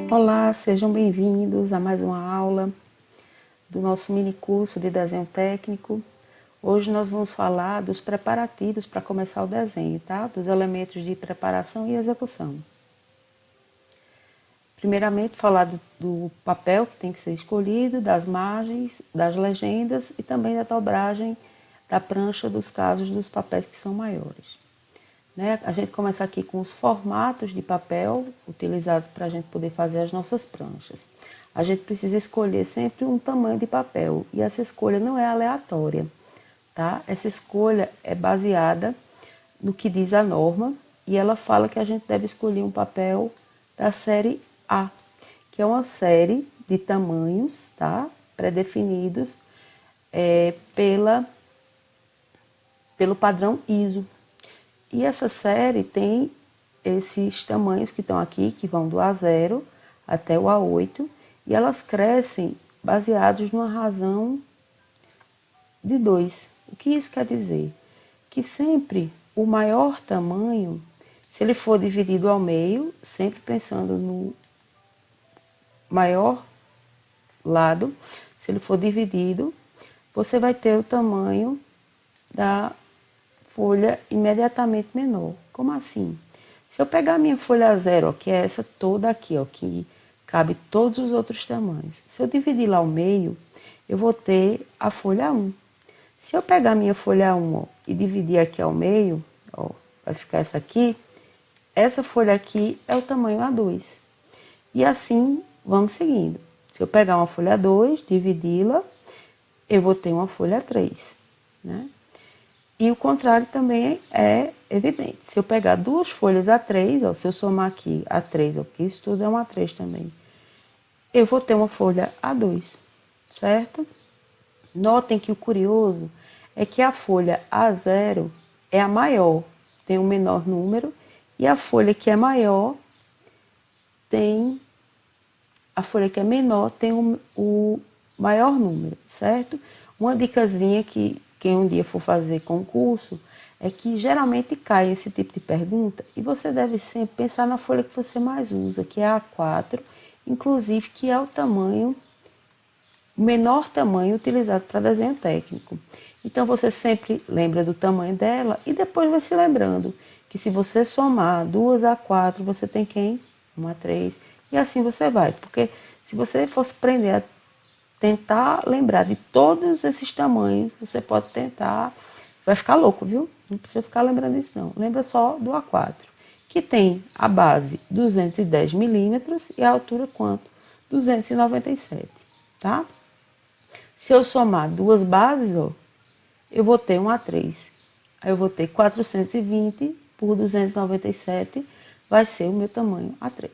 Olá, sejam bem-vindos a mais uma aula do nosso mini curso de desenho técnico. Hoje nós vamos falar dos preparativos para começar o desenho, tá? Dos elementos de preparação e execução. Primeiramente, falar do papel que tem que ser escolhido, das margens, das legendas e também da dobragem da prancha dos casos dos papéis que são maiores. A gente começa aqui com os formatos de papel utilizados para a gente poder fazer as nossas pranchas. A gente precisa escolher sempre um tamanho de papel e essa escolha não é aleatória, tá? Essa escolha é baseada no que diz a norma e ela fala que a gente deve escolher um papel da série A, que é uma série de tamanhos, tá? Pré-definidos pelo padrão ISO. E essa série tem esses tamanhos que estão aqui, que vão do A0 até o A8, e elas crescem baseados numa razão de 2. O que isso quer dizer? Que sempre o maior tamanho, se ele for dividido ao meio, sempre pensando no maior lado, se ele for dividido, você vai ter o tamanho da folha imediatamente menor. Como assim? Se eu pegar a minha folha 0, que é essa toda aqui, ó, que cabe todos os outros tamanhos. Se eu dividir lá ao meio, eu vou ter a folha 1. Se eu pegar a minha folha 1 ó, e dividir aqui ao meio, ó, vai ficar essa aqui. Essa folha aqui é o tamanho A2. E assim vamos seguindo. Se eu pegar uma folha 2, dividi-la, eu vou ter uma folha 3, né? E o contrário também é evidente. Se eu pegar duas folhas A3, ó, se eu somar aqui A3, ó, porque isso tudo é um A3 também, eu vou ter uma folha A2, certo? Notem que o curioso é que a folha A0 é a maior, tem um menor número, e a folha que é maior tem... A folha que é menor tem o maior número, certo? Uma dicasinha que quem um dia for fazer concurso, é que geralmente cai esse tipo de pergunta e você deve sempre pensar na folha que você mais usa, que é a A4, inclusive que é o menor tamanho utilizado para desenho técnico. Então você sempre lembra do tamanho dela e depois vai se lembrando que se você somar duas A4, você tem quem? Uma A3 e assim você vai, porque se você fosse aprender a tentar lembrar de todos esses tamanhos, você pode tentar, vai ficar louco, viu? Não precisa ficar lembrando disso não. Lembra só do A4, que tem a base 210 milímetros e a altura quanto? 297, tá? Se eu somar duas bases, ó, eu vou ter um A3. Aí eu vou ter 420 por 297, vai ser o meu tamanho A3,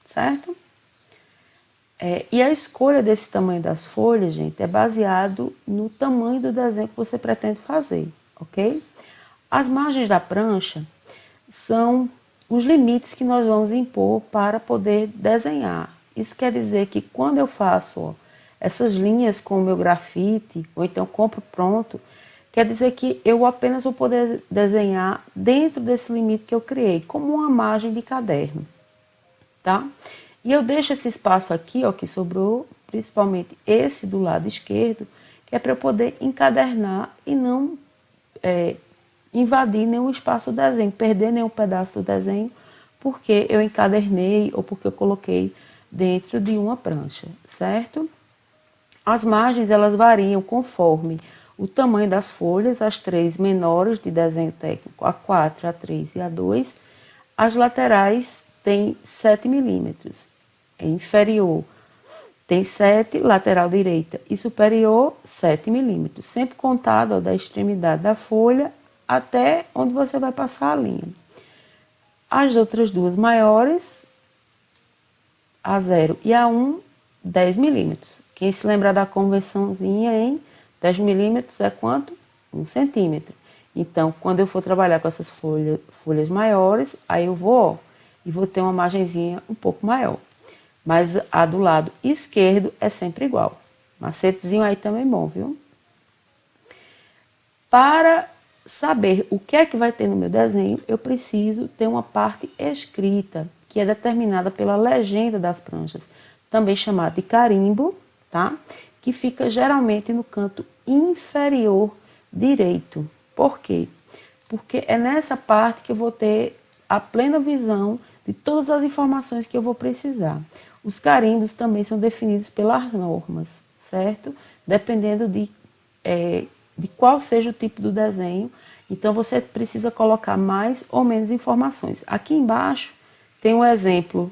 certo? E a escolha desse tamanho das folhas, gente, é baseado no tamanho do desenho que você pretende fazer, ok? As margens da prancha são os limites que nós vamos impor para poder desenhar. Isso quer dizer que quando eu faço ó, essas linhas com o meu grafite, ou então compro pronto, quer dizer que eu apenas vou poder desenhar dentro desse limite que eu criei, como uma margem de caderno, tá? E eu deixo esse espaço aqui, ó, que sobrou, principalmente esse do lado esquerdo, que é para eu poder encadernar e não invadir nenhum espaço do desenho, perder nenhum pedaço do desenho, porque eu encadernei ou porque eu coloquei dentro de uma prancha, certo? As margens, elas variam conforme o tamanho das folhas, as três menores de desenho técnico, A4, A3 e A2, as laterais têm 7 milímetros, inferior tem 7, lateral direita e superior 7 milímetros, sempre contado ó, da extremidade da folha até onde você vai passar a linha. As outras duas maiores, A0 e A1, 10 milímetros. Quem se lembra da conversãozinha em 10 milímetros é quanto? 1 centímetro. Então, quando eu for trabalhar com essas folhas maiores, aí eu vou ó, e vou ter uma margenzinha um pouco maior. Mas a do lado esquerdo é sempre igual. Macetezinho aí também bom, viu? Para saber o que é que vai ter no meu desenho, eu preciso ter uma parte escrita. que é determinada pela legenda das pranchas, também chamada de carimbo, tá? Que fica geralmente no canto inferior direito. Por quê? Porque é nessa parte que eu vou ter a plena visão de todas as informações que eu vou precisar. Os carimbos também são definidos pelas normas, certo? Dependendo de qual seja o tipo do desenho, então você precisa colocar mais ou menos informações. Aqui embaixo tem um exemplo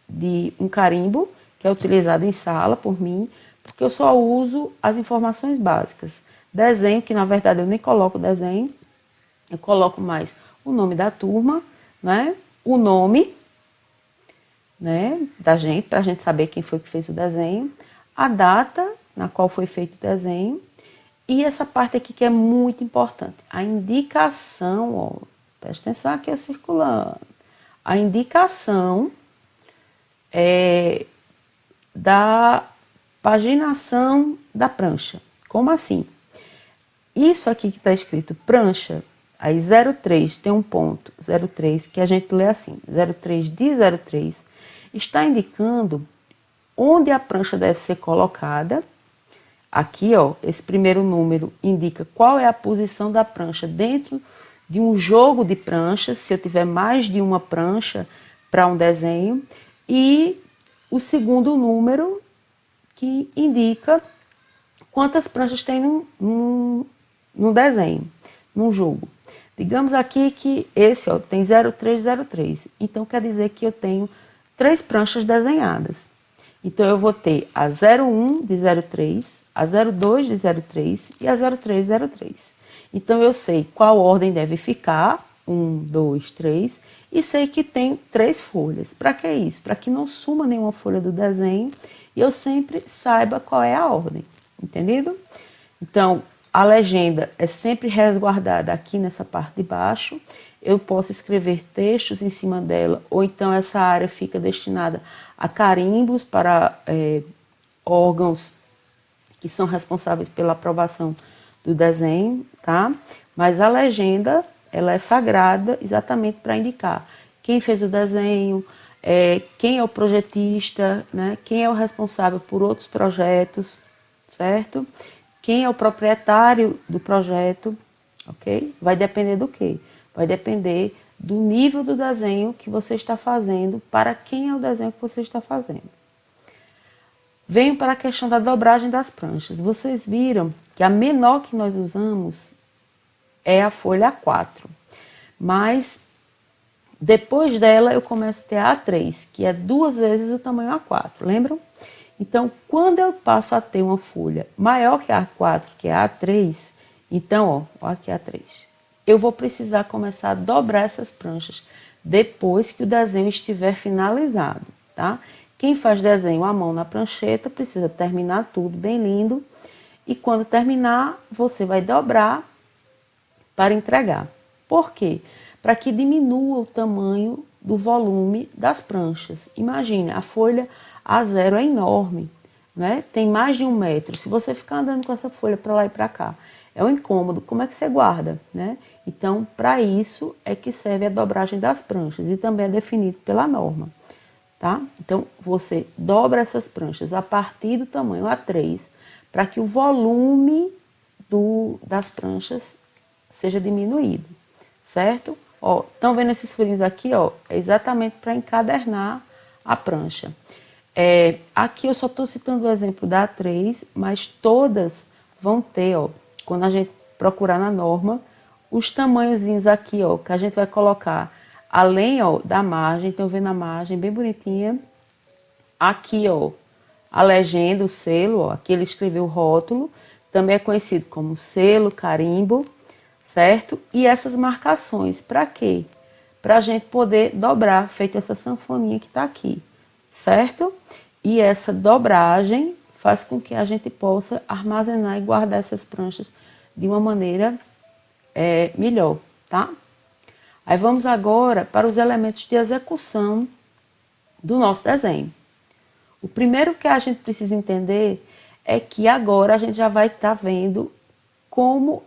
de um carimbo, que é utilizado em sala por mim, porque eu só uso as informações básicas. Desenho, que na verdade eu nem coloco desenho, eu coloco mais o nome da turma, né? O nome, né, da gente, para a gente saber quem foi que fez o desenho, a data na qual foi feito o desenho, e essa parte aqui que é muito importante, a indicação, ó, presta atenção aqui, circulando, a indicação da paginação da prancha. Como assim? Isso aqui que está escrito prancha, aí 03 tem um ponto, 03, que a gente lê assim, 03 de 03, está indicando onde a prancha deve ser colocada. Aqui, ó, esse primeiro número indica qual é a posição da prancha dentro de um jogo de pranchas, se eu tiver mais de uma prancha para um desenho, e o segundo número que indica quantas pranchas tem num desenho, num jogo. Digamos aqui que esse, ó, tem 0303, então quer dizer que eu tenho 3 pranchas desenhadas. Então eu vou ter a 01 de 03, a 02 de 03 e a 0303. Então eu sei qual ordem deve ficar, 1, 2, 3, e sei que tem 3 folhas. Para que isso? Para que não suma nenhuma folha do desenho e eu sempre saiba qual é a ordem, entendido? Então, a legenda é sempre resguardada aqui nessa parte de baixo. Eu posso escrever textos em cima dela, ou então essa área fica destinada a carimbos para órgãos que são responsáveis pela aprovação do desenho, tá? Mas a legenda, ela é sagrada exatamente para indicar quem fez o desenho, quem é o projetista, né? Quem é o responsável por outros projetos, certo? Quem é o proprietário do projeto, ok? Vai depender do quê? Vai depender do nível do desenho que você está fazendo, para quem é o desenho que você está fazendo. Venho para a questão da dobragem das pranchas. Vocês viram que a menor que nós usamos é a folha A4, mas depois dela eu começo a ter a A3, que é 2 vezes o tamanho A4, lembram? Então, quando eu passo a ter uma folha maior que a A4, que é a A3, então, ó, aqui a A3, eu vou precisar começar a dobrar essas pranchas depois que o desenho estiver finalizado, tá? Quem faz desenho à mão na prancheta precisa terminar tudo bem lindo e quando terminar, você vai dobrar para entregar. Por quê? Para que diminua o tamanho do volume das pranchas. Imagine, a folha A0 é enorme, né? Tem mais de 1 metro. Se você ficar andando com essa folha para lá e para cá, é um incômodo. Como é que você guarda, né? Então, para isso é que serve a dobragem das pranchas e também é definido pela norma, tá? Então, você dobra essas pranchas a partir do tamanho A3 para que o volume das pranchas seja diminuído, certo? Ó, estão vendo esses furinhos aqui, ó? É exatamente para encadernar a prancha. Aqui eu só estou citando o exemplo da A3, mas todas vão ter, ó, quando a gente procurar na norma, os tamanhozinhos aqui, ó, que a gente vai colocar além, ó, da margem. Estão vendo a margem bem bonitinha? Aqui, ó, a legenda, o selo, ó, aqui ele escreveu o rótulo, também é conhecido como selo, carimbo, certo? E essas marcações, para quê? Para a gente poder dobrar, feito essa sanfoninha que está aqui, certo? E essa dobragem faz com que a gente possa armazenar e guardar essas pranchas de uma maneira melhor, tá? Aí vamos agora para os elementos de execução do nosso desenho. O primeiro que a gente precisa entender é que agora a gente já vai estar vendo como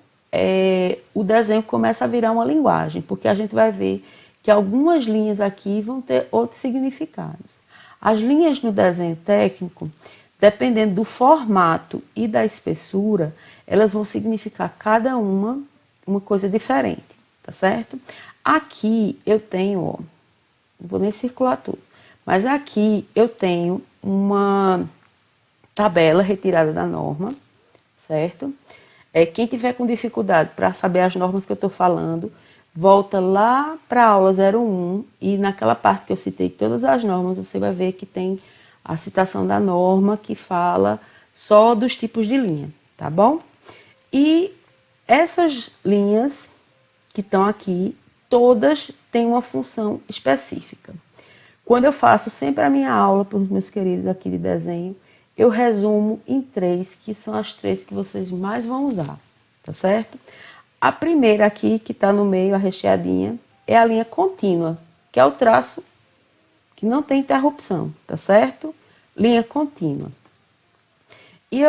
o desenho começa a virar uma linguagem, porque a gente vai ver que algumas linhas aqui vão ter outros significados. As linhas no desenho técnico, dependendo do formato e da espessura, elas vão significar cada uma coisa diferente, tá certo? Aqui eu tenho, ó, não vou nem circular tudo, mas aqui eu tenho uma tabela retirada da norma, certo? Quem tiver com dificuldade para saber as normas que eu estou falando, volta lá para a aula 01 e naquela parte que eu citei todas as normas, você vai ver que tem a citação da norma que fala só dos tipos de linha, tá bom? E essas linhas que estão aqui, todas têm uma função específica. Quando eu faço sempre a minha aula para os meus queridos aqui de desenho, eu resumo em 3, que são as 3 que vocês mais vão usar, tá certo? A primeira aqui, que está no meio, a recheadinha, é a linha contínua, que é o traço que não tem interrupção, tá certo? Linha contínua. E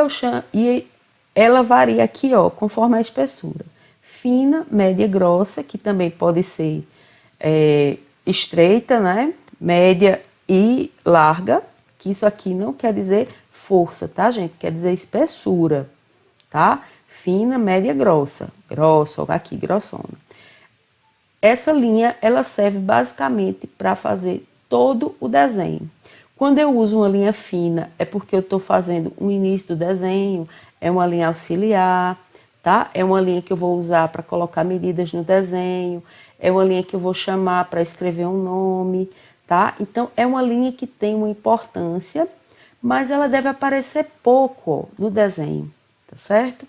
ela varia aqui, ó, conforme a espessura. Fina, média e grossa, que também pode ser estreita, né? Média e larga, que isso aqui não quer dizer força, tá, gente? Quer dizer espessura, tá? Fina, média e grossa. Grossa, ó, aqui, grossona. Essa linha, ela serve basicamente para fazer todo o desenho. Quando eu uso uma linha fina, é porque eu estou fazendo o início do desenho, é uma linha auxiliar, tá? É uma linha que eu vou usar para colocar medidas no desenho, é uma linha que eu vou chamar para escrever um nome, tá? Então, é uma linha que tem uma importância, mas ela deve aparecer pouco, ó, no desenho, tá certo?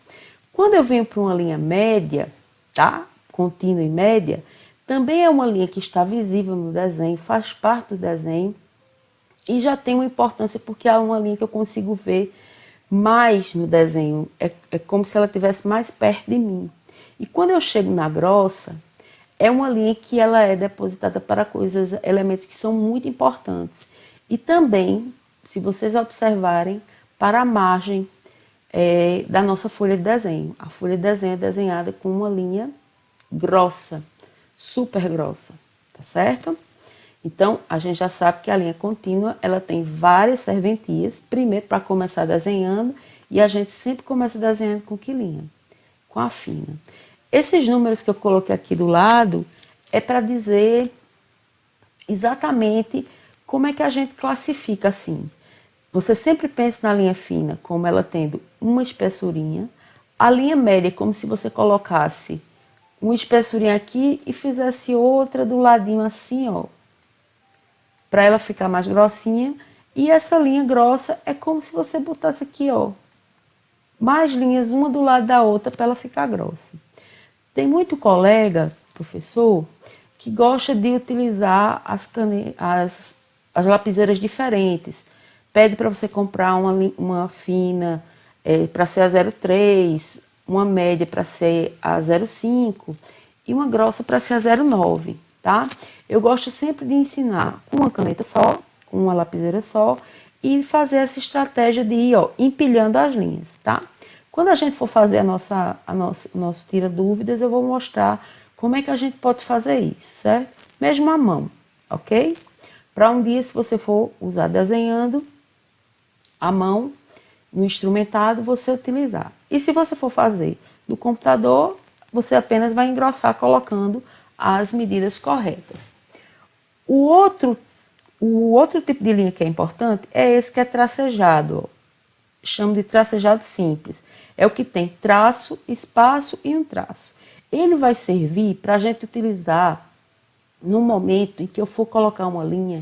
Quando eu venho para uma linha média, tá? Contínua e média, também é uma linha que está visível no desenho, faz parte do desenho e já tem uma importância porque é uma linha que eu consigo ver mais no desenho, é como se ela estivesse mais perto de mim. E quando eu chego na grossa, é uma linha que ela é depositada para coisas, elementos que são muito importantes. E também, se vocês observarem, para a margem da nossa folha de desenho. A folha de desenho é desenhada com uma linha grossa, super grossa, tá certo? Então, a gente já sabe que a linha contínua, ela tem várias serventias. Primeiro, para começar desenhando, e a gente sempre começa desenhando com que linha? Com a fina. Esses números que eu coloquei aqui do lado, é para dizer exatamente como é que a gente classifica assim. Você sempre pensa na linha fina como ela tendo uma espessurinha, a linha média como se você colocasse uma espessurinha aqui e fizesse outra do ladinho assim, ó, para ela ficar mais grossinha. E essa linha grossa é como se você botasse aqui, ó, mais linhas uma do lado da outra para ela ficar grossa. Tem muito colega, professor, que gosta de utilizar as lapiseiras diferentes. Pede para você comprar uma fina para ser a 03, uma média para ser a 05 e uma grossa para ser a 09, tá? Eu gosto sempre de ensinar com uma caneta só, com uma lapiseira só e fazer essa estratégia de ir, ó, empilhando as linhas, tá? Quando a gente for fazer o nosso tira dúvidas, eu vou mostrar como é que a gente pode fazer isso, certo? Mesmo à mão, ok? Para um dia, se você for usar desenhando à mão, no instrumentado, você utilizar. E se você for fazer do computador, você apenas vai engrossar colocando as medidas corretas. O outro tipo de linha que é importante é esse que é tracejado, ó. Chamo de tracejado simples. É o que tem traço, espaço e um traço. Ele vai servir para a gente utilizar no momento em que eu for colocar uma linha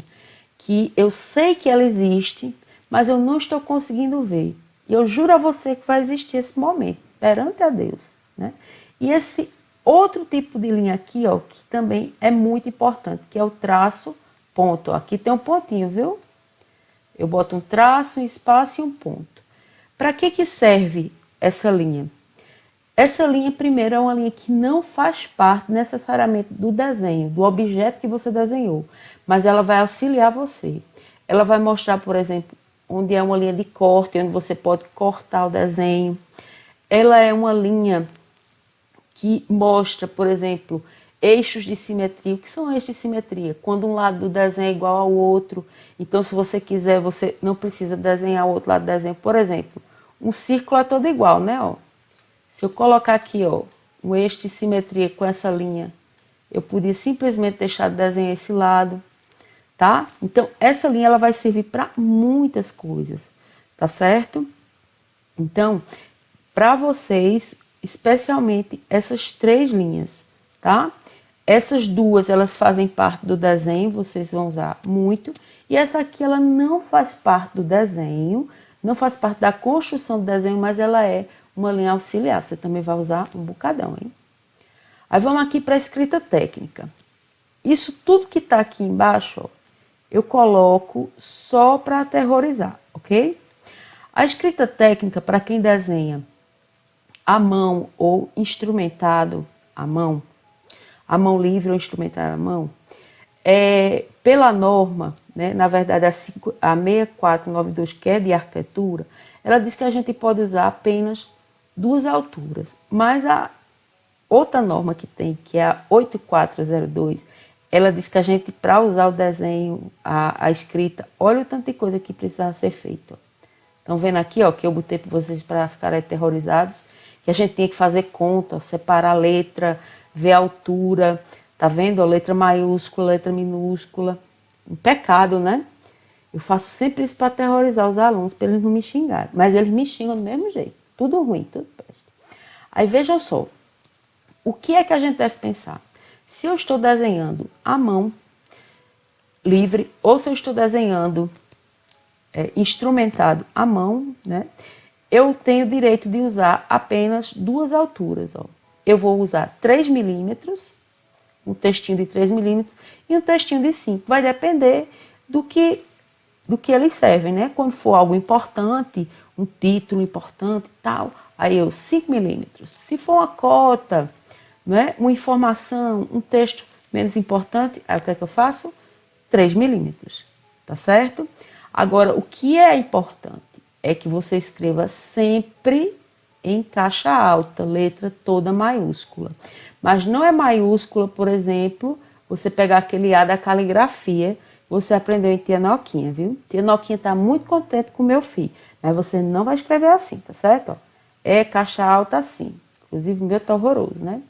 que eu sei que ela existe, mas eu não estou conseguindo ver. E eu juro a você que vai existir esse momento, perante a Deus, né? E esse outro tipo de linha aqui, ó, que também é muito importante, que é o traço ponto. Aqui tem um pontinho, viu? Eu boto um traço, um espaço e um ponto. Para que serve essa linha? Essa linha, primeiro, é uma linha que não faz parte necessariamente do desenho, do objeto que você desenhou, mas ela vai auxiliar você. Ela vai mostrar, por exemplo, onde é uma linha de corte, onde você pode cortar o desenho. Ela é uma linha que mostra, por exemplo, eixos de simetria. O que são eixos de simetria? Quando um lado do desenho é igual ao outro. Então, se você quiser, você não precisa desenhar o outro lado do desenho. Por exemplo, um círculo é todo igual, né? Ó, se eu colocar aqui, ó, um eixo de simetria com essa linha, eu podia simplesmente deixar de desenhar esse lado, tá? Então, essa linha ela vai servir para muitas coisas, tá certo? Então, para vocês, especialmente essas 3 linhas, tá? Essas 2, elas fazem parte do desenho, vocês vão usar muito. E essa aqui, ela não faz parte do desenho, não faz parte da construção do desenho, mas ela é uma linha auxiliar. Você também vai usar um bocadão, hein? Aí vamos aqui para a escrita técnica. Isso tudo que está aqui embaixo, ó, eu coloco só para aterrorizar, ok? A escrita técnica, para quem desenha à mão ou instrumentado à mão livre ou instrumentado à mão, pela norma, né, na verdade a 6492, que é de arquitetura, ela diz que a gente pode usar apenas 2 alturas, mas a outra norma que tem, que é a 8402, ela diz que a gente, para usar o desenho, a escrita, olha o tanto de coisa que precisa ser feito. Estão vendo aqui, ó, que eu botei para vocês para ficarem aterrorizados, que a gente tinha que fazer conta, ó, separar a letra, ver a altura, tá vendo? A letra maiúscula, letra minúscula, um pecado, né? Eu faço sempre isso para aterrorizar os alunos, para eles não me xingarem, mas eles me xingam do mesmo jeito, tudo ruim, tudo péssimo. Aí vejam só, o que é que a gente deve pensar? Se eu estou desenhando à mão livre ou se eu estou desenhando instrumentado à mão, né? Eu tenho direito de usar apenas 2 alturas. Ó. Eu vou usar 3 milímetros, um textinho de 3 milímetros e um textinho de 5. Vai depender do que eles servem, né? Quando for algo importante, um título importante e tal, aí eu 5 milímetros. Se for uma cota, né? Uma informação, um texto menos importante, aí o que é que eu faço? 3 milímetros, tá certo? Agora, o que é importante é que você escreva sempre em caixa alta, letra toda maiúscula. Mas não é maiúscula, por exemplo, você pegar aquele A da caligrafia, você aprendeu em Tia Noquinha, viu? Tia Noquinha tá muito contente com o meu filho, mas você não vai escrever assim, tá certo? É caixa alta assim. Inclusive o meu tá horroroso, né?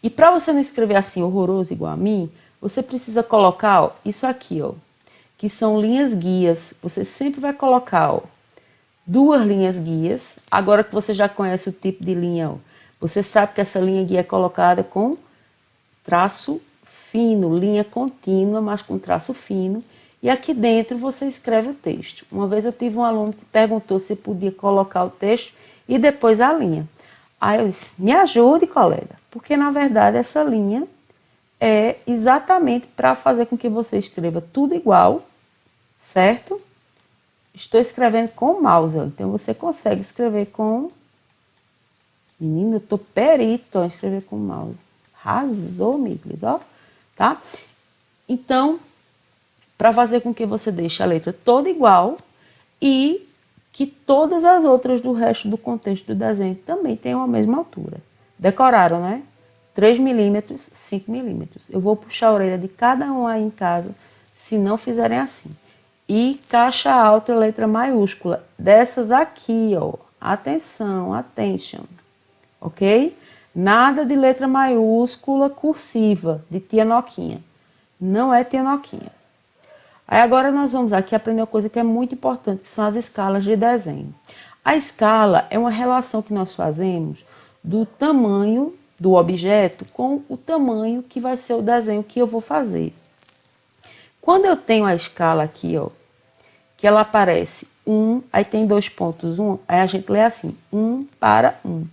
E para você não escrever assim horroroso igual a mim, você precisa colocar, ó, isso aqui, ó, que são linhas guias. Você sempre vai colocar, ó, 2 linhas guias. Agora que você já conhece o tipo de linha, ó, você sabe que essa linha guia é colocada com traço fino, linha contínua, mas com traço fino. E aqui dentro você escreve o texto. Uma vez eu tive um aluno que perguntou se podia colocar o texto e depois a linha. Aí eu disse, me ajude, colega, porque na verdade essa linha é exatamente para fazer com que você escreva tudo igual, certo? Estou escrevendo com o mouse, ó, então você consegue escrever com... Menino, eu tô perito a escrever com o mouse. Arrasou, Miglis, ó, tá? Então, para fazer com que você deixe a letra toda igual e que todas as outras do resto do contexto do desenho também tenham a mesma altura. Decoraram, né? 3 milímetros, 5 milímetros. Eu vou puxar a orelha de cada um aí em casa, se não fizerem assim. E caixa alta, letra maiúscula. Dessas aqui, ó. Atenção, attention. Ok? Nada de letra maiúscula cursiva, de Tia Noquinha. Não é Tia Noquinha. Aí agora nós vamos aqui aprender uma coisa que é muito importante, que são as escalas de desenho. A escala é uma relação que nós fazemos do tamanho do objeto com o tamanho que vai ser o desenho que eu vou fazer. Quando eu tenho a escala aqui, ó, que ela aparece 1, aí tem 2 pontos, 1, aí a gente lê assim, 1 para 1.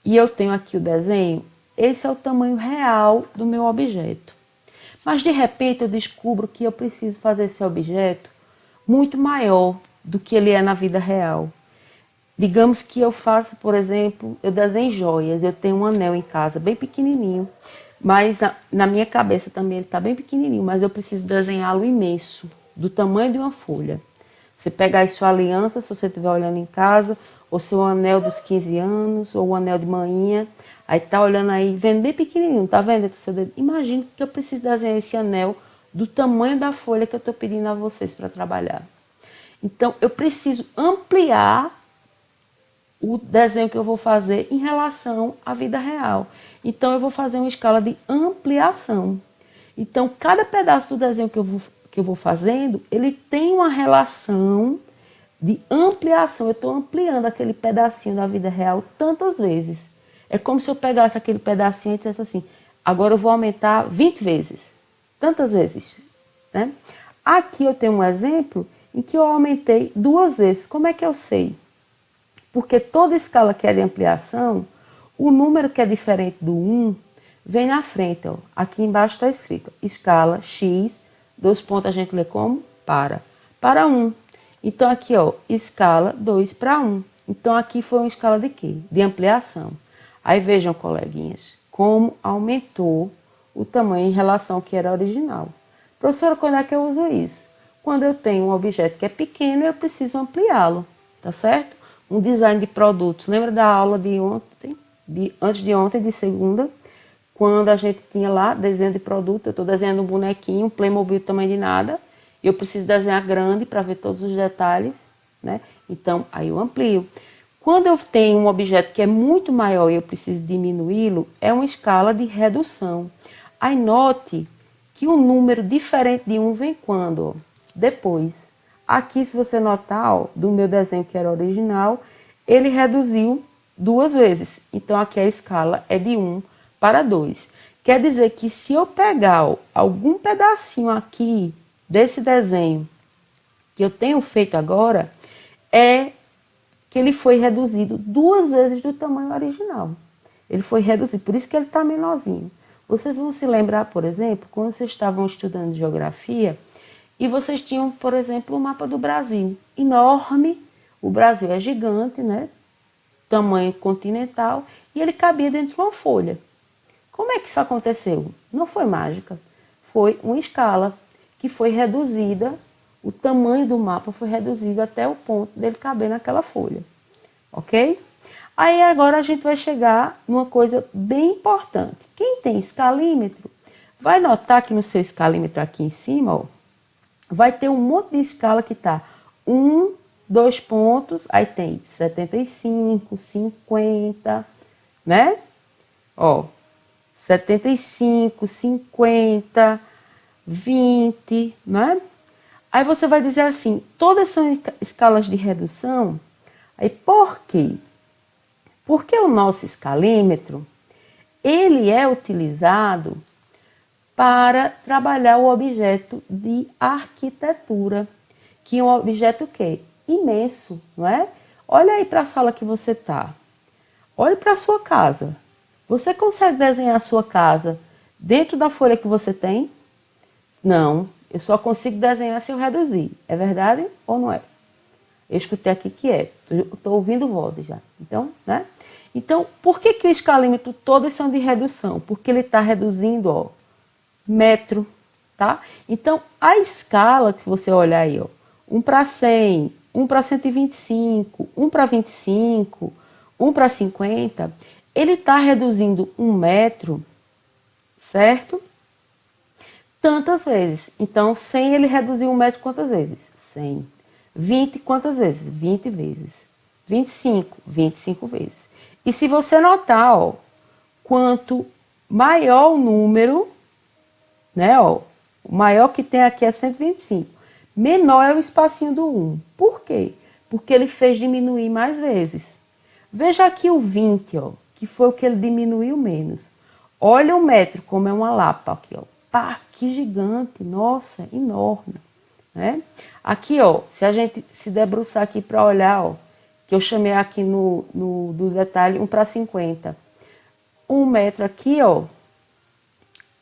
E eu tenho aqui o desenho, esse é o tamanho real do meu objeto. Mas de repente eu descubro que eu preciso fazer esse objeto muito maior do que ele é na vida real. Digamos que eu faça, por exemplo, eu desenho joias, eu tenho um anel em casa bem pequenininho, mas na minha cabeça também ele está bem pequenininho, mas eu preciso desenhá-lo imenso, do tamanho de uma folha. Você pega aí sua aliança, se você estiver olhando em casa, ou seu anel dos 15 anos, ou o anel de manhinha. Aí tá olhando aí, vendo bem pequenininho, tá vendo do seu dedo? Imagina que eu preciso desenhar esse anel do tamanho da folha que eu tô pedindo a vocês para trabalhar. Então, eu preciso ampliar o desenho que eu vou fazer em relação à vida real. Então, eu vou fazer uma escala de ampliação. Então, cada pedaço do desenho que eu vou fazendo, ele tem uma relação de ampliação. Eu estou ampliando aquele pedacinho da vida real tantas vezes. É como se eu pegasse aquele pedacinho e dissesse assim, agora eu vou aumentar 20 vezes. Tantas vezes. Né? Aqui eu tenho um exemplo em que eu aumentei 2 vezes. Como é que eu sei? Porque toda escala que é de ampliação, o número que é diferente do 1 vem na frente. Ó. Aqui embaixo está escrito escala x, 2 pontos a gente lê como? Para 1. Então aqui, ó, escala 2 para 1. Então aqui foi uma escala de quê? De ampliação. Aí vejam, coleguinhas, como aumentou o tamanho em relação ao que era original. Professora, quando é que eu uso isso? Quando eu tenho um objeto que é pequeno, eu preciso ampliá-lo, tá certo? Um design de produtos. Lembra da aula de ontem, antes de ontem, de segunda, quando a gente tinha lá desenho de produto, eu estou desenhando um bonequinho, um Playmobil tamanho de nada, e eu preciso desenhar grande para ver todos os detalhes, né? Então, aí eu amplio. Quando eu tenho um objeto que é muito maior e eu preciso diminuí-lo, é uma escala de redução. Aí note que um número diferente de 1 vem quando? Depois. Aqui, se você notar, ó, do meu desenho que era original, ele reduziu 2 vezes. Então, aqui a escala é de 1 para 2. Quer dizer que se eu pegar ó, algum pedacinho aqui desse desenho que eu tenho feito agora, é que ele foi reduzido 2 vezes do tamanho original. Ele foi reduzido, por isso que ele está menorzinho. Vocês vão se lembrar, por exemplo, quando vocês estavam estudando geografia e vocês tinham, por exemplo, o mapa do Brasil. Enorme, o Brasil é gigante, né? Tamanho continental, e ele cabia dentro de uma folha. Como é que isso aconteceu? Não foi mágica, foi uma escala que foi reduzida, o tamanho do mapa foi reduzido até o ponto dele caber naquela folha, ok? Aí agora a gente vai chegar numa coisa bem importante. Quem tem escalímetro, vai notar que no seu escalímetro aqui em cima, ó, vai ter um monte de escala que tá 1, 2 pontos, aí tem 75, 50, né? Ó, 75, 50, 20, né? Aí você vai dizer assim, todas são escalas de redução. Aí por quê? Porque o nosso escalímetro, ele é utilizado para trabalhar o objeto de arquitetura, que é um objeto o quê? Imenso, não é? Olha aí para a sala que você está. Olhe para a sua casa. Você consegue desenhar a sua casa dentro da folha que você tem? Não, eu só consigo desenhar se eu reduzir. É verdade ou não é? Eu escutei aqui que é. Estou ouvindo vozes já. Então, né? Então, por que o escalímetro todos são de redução? Porque ele está reduzindo, ó, metro, tá? Então, a escala que você olhar aí, ó, 1 para 100, 1 para 125, 1 para 25, 1 para 50, ele está reduzindo 1 metro, certo? Tantas vezes. Então, 100 ele reduziu 1 metro quantas vezes? 100. 20 quantas vezes? 20 vezes. 25, 25 vezes. E se você notar, ó, quanto maior o número, né, ó, o maior que tem aqui é 125. Menor é o espacinho do 1. Por quê? Porque ele fez diminuir mais vezes. Veja aqui o 20, ó, que foi o que ele diminuiu menos. Olha o metro, como é uma lapa aqui, ó. Pá, que gigante, nossa, enorme, né? Aqui, ó, se a gente se debruçar aqui para olhar, ó, que eu chamei aqui do detalhe 1 para 50. 1 metro aqui, ó,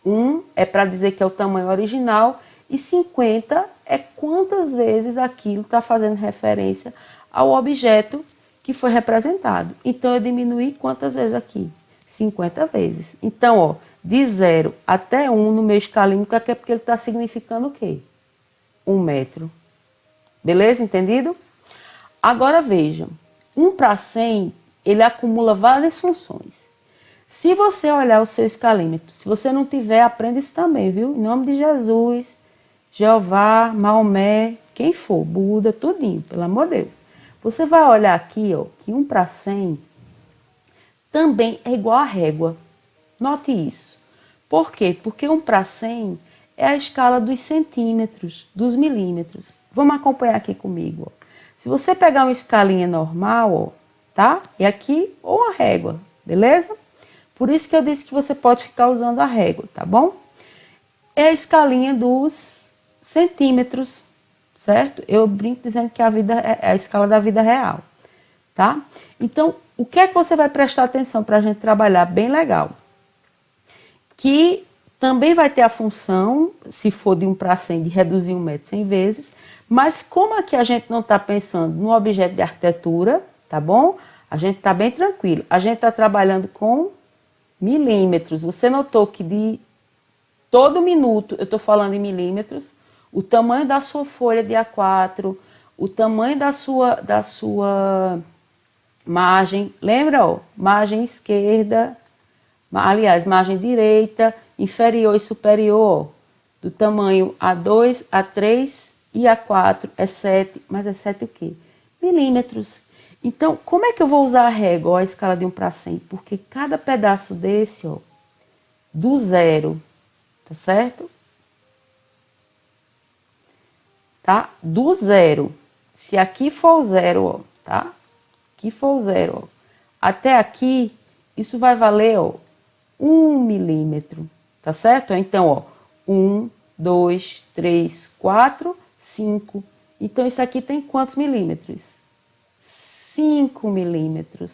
1 é para dizer que é o tamanho original e 50 é quantas vezes aquilo está fazendo referência ao objeto que foi representado. Então, eu diminuí quantas vezes aqui? 50 vezes. Então, ó, de 0 até 1 no meu escalímetro, é porque ele está significando o quê? 1 metro. Beleza? Entendido? Agora vejam, 1 para 100, ele acumula várias funções. Se você olhar o seu escalímetro, se você não tiver, aprenda isso também, viu? Em nome de Jesus, Jeová, Maomé, quem for, Buda, tudinho, pelo amor de Deus. Você vai olhar aqui, ó, que 1 para 100 também é igual a régua. Note isso. Por quê? Porque 1 para 100 é a escala dos centímetros, dos milímetros. Vamos acompanhar aqui comigo, ó. Se você pegar uma escalinha normal, ó, tá? E aqui, ou a régua, beleza? Por isso que eu disse que você pode ficar usando a régua, tá bom? É a escalinha dos centímetros, certo? Eu brinco dizendo que a vida é a escala da vida real, tá? Então, o que é que você vai prestar atenção para a gente trabalhar bem legal? Que também vai ter a função, se for de 1 para 100, de reduzir 1 metro 100 vezes, mas como aqui a gente não está pensando no objeto de arquitetura, tá bom? A gente está bem tranquilo. A gente está trabalhando com milímetros. Você notou que de todo minuto eu estou falando em milímetros. O tamanho da sua folha de A4, o tamanho da sua margem. Lembra, ó? Margem esquerda, aliás, margem direita, inferior e superior, ó, do tamanho A2, A3 e A4 é 7, mas é 7 o quê? Milímetros. Então, como é que eu vou usar a régua, ó, a escala de 1 para 100? Porque cada pedaço desse, ó, do zero, tá certo? Tá? Do zero. Se aqui for o zero, ó, tá? Aqui for o zero, ó, até aqui, isso vai valer, ó, 1 milímetro, tá certo? Então, ó, 1, 2, 3, 4, 5. Então, isso aqui tem quantos milímetros? 5 milímetros.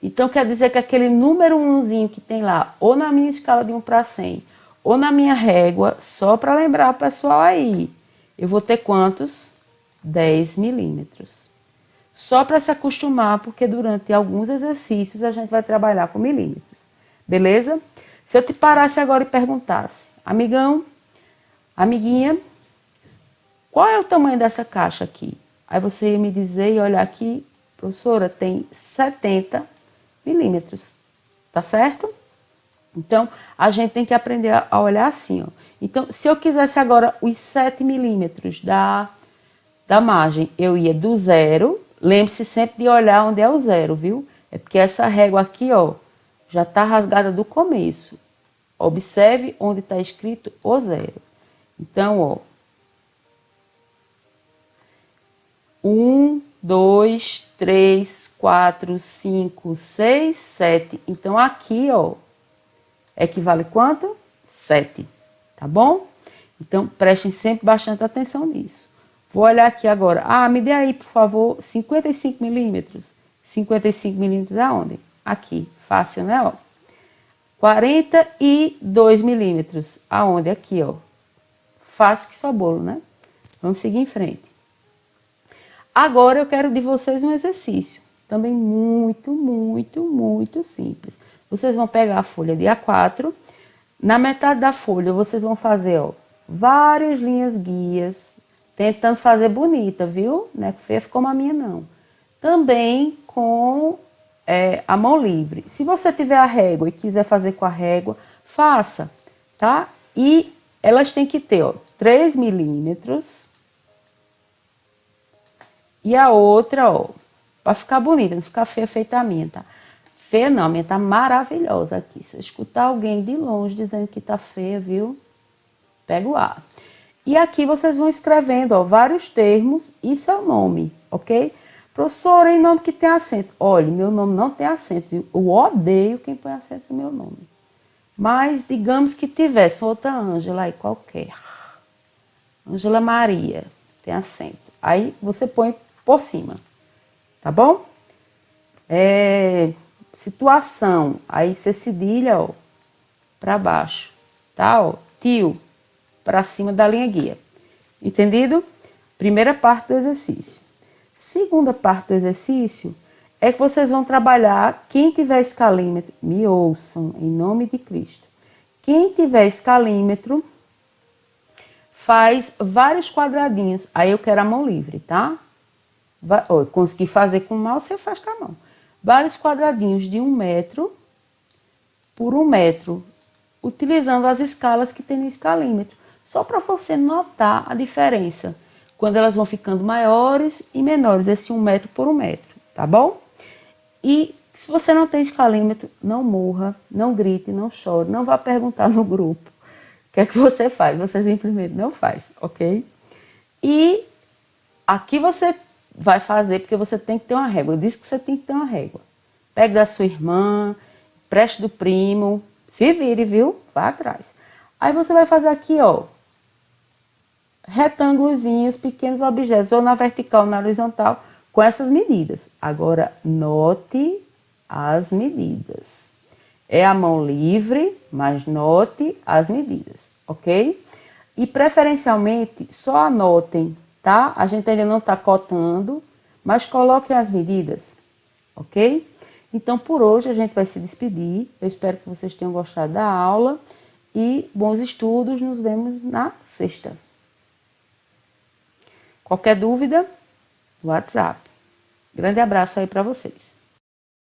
Então, quer dizer que aquele número 1zinho que tem lá, ou na minha escala de 1 para 100, ou na minha régua, só para lembrar o pessoal aí, eu vou ter quantos? 10 milímetros. Só para se acostumar, porque durante alguns exercícios a gente vai trabalhar com milímetros. Beleza? Se eu te parasse agora e perguntasse, amigão, amiguinha, qual é o tamanho dessa caixa aqui? Aí você ia me dizer e olhar aqui, professora, tem 70 milímetros, tá certo? Então, a gente tem que aprender a olhar assim, ó. Então, se eu quisesse agora os 7 milímetros da margem, eu ia do zero, lembre-se sempre de olhar onde é o zero, viu? É porque essa régua aqui, ó, já está rasgada do começo. Observe onde está escrito o zero. Então, ó, 1, 2, 3, 4, 5, 6, 7. Então, aqui, ó, equivale quanto? 7, tá bom? Então, prestem sempre bastante atenção nisso. Vou olhar aqui agora. Ah, me dê aí, por favor, 55 milímetros. 55 milímetros aonde? Aqui, fácil, né, ó. 42 milímetros, aonde? Aqui, ó. Fácil que só bolo, né? Vamos seguir em frente. Agora eu quero de vocês um exercício, também muito, muito, muito simples. Vocês vão pegar a folha de A4, na metade da folha vocês vão fazer, ó, várias linhas guias, tentando fazer bonita, viu? Não é feia como a minha, não. Também com a mão livre. Se você tiver a régua e quiser fazer com a régua, faça, tá? E elas têm que ter, ó, 3 milímetros. E a outra, ó, para ficar bonita, não ficar feia feita a minha, tá? Feia não, a minha tá maravilhosa aqui. Se eu escutar alguém de longe dizendo que tá feia, viu? Pega o ar. E aqui vocês vão escrevendo, ó, vários termos e seu nome, ok? Professora, em nome que tem acento. Olha, meu nome não tem acento, viu? Eu odeio quem põe acento no meu nome. Mas, digamos que tivesse outra Ângela aí, qualquer. Ângela Maria, tem acento. Aí você põe por cima, tá bom? Situação, aí você cedilha, ó, pra baixo, tá? Ó, tio, pra cima da linha guia. Entendido? Primeira parte do exercício. Segunda parte do exercício é que vocês vão trabalhar, quem tiver escalímetro, me ouçam, em nome de Cristo. Quem tiver escalímetro, faz vários quadradinhos. Aí eu quero a mão livre, tá? conseguir fazer com o mouse, você faz com a mão. Vários quadradinhos de 1 metro por 1 metro, utilizando as escalas que tem no escalímetro, só para você notar a diferença, quando elas vão ficando maiores e menores, esse 1 metro por 1 metro, tá bom? E se você não tem escalímetro, não morra, não grite, não chore, não vá perguntar no grupo. O que é que você faz? Você simplesmente não faz, ok? E aqui você vai fazer, porque você tem que ter uma régua. Eu disse que você tem que ter uma régua. Pegue da sua irmã, preste do primo, se vire, viu? Vá atrás. Aí você vai fazer aqui, ó, retângulozinhos, pequenos objetos, ou na vertical ou na horizontal, com essas medidas. Agora, note as medidas. É a mão livre, mas note as medidas, ok? E preferencialmente, só anotem, tá? A gente ainda não tá cotando, mas coloquem as medidas, ok? Então, por hoje, a gente vai se despedir. Eu espero que vocês tenham gostado da aula e bons estudos. Nos vemos na sexta. Qualquer dúvida, WhatsApp. Grande abraço aí para vocês.